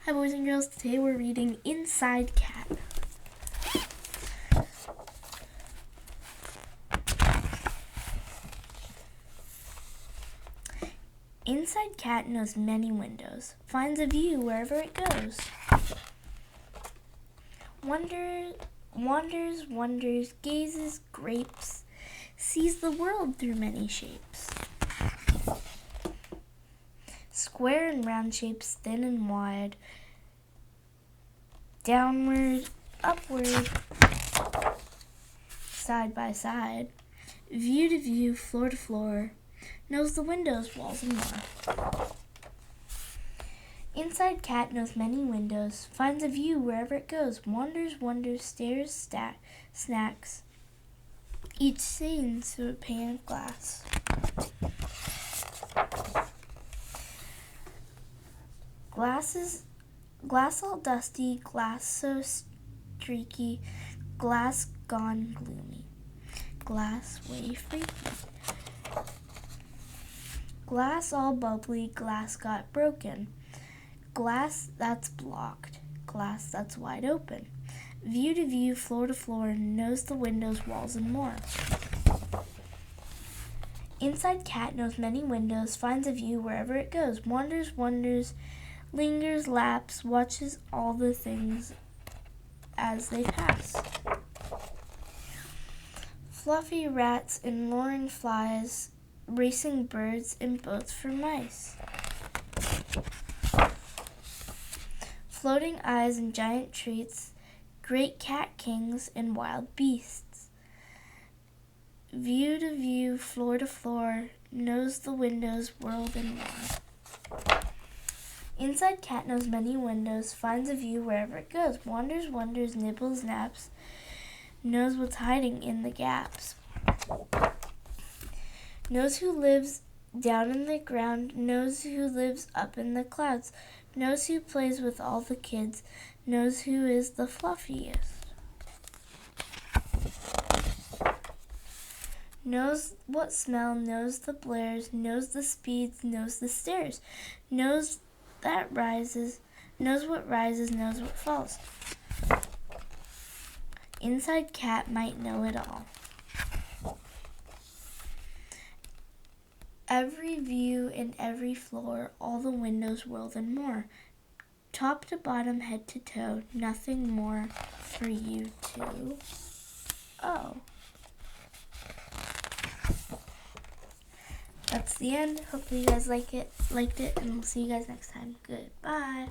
Hi boys and girls, today we're reading Inside Cat. Inside Cat knows many windows, finds a view wherever it goes. Wonders, gazes, grapes, sees the world through many shapes. Square and round shapes, thin and wide, downward, upward, side by side, view to view, floor to floor, knows the windows, walls, and more. Inside Cat knows many windows, finds a view wherever it goes, wonders, stares, snacks, each seen through a pane of glass. Glass all dusty, glass so streaky, glass gone gloomy, glass way freaky. Glass all bubbly, glass got broken, glass that's blocked, glass that's wide open. View to view, floor to floor, knows the windows, walls, and more. Inside Cat knows many windows, finds a view wherever it goes, wonders, lingers, laps, watches all the things as they pass. Fluffy rats and roaring flies, racing birds and boats for mice. Floating eyes and giant treats, great cat kings and wild beasts. View to view, floor to floor, knows the windows, world, and more. Inside Cat knows many windows, finds a view wherever it goes, wonders, nibbles, naps, knows what's hiding in the gaps. Knows who lives down in the ground, knows who lives up in the clouds, knows who plays with all the kids, knows who is the fluffiest. Knows what smell, knows the blares, knows the speeds, knows the stairs, knows what rises, knows what falls. Inside Cat might know it all. Every view and every floor, all the windows, world, and more. Top to bottom, head to toe, nothing more for you to. Oh. That's the end. Hopefully you guys liked it, and we'll see you guys next time. Goodbye.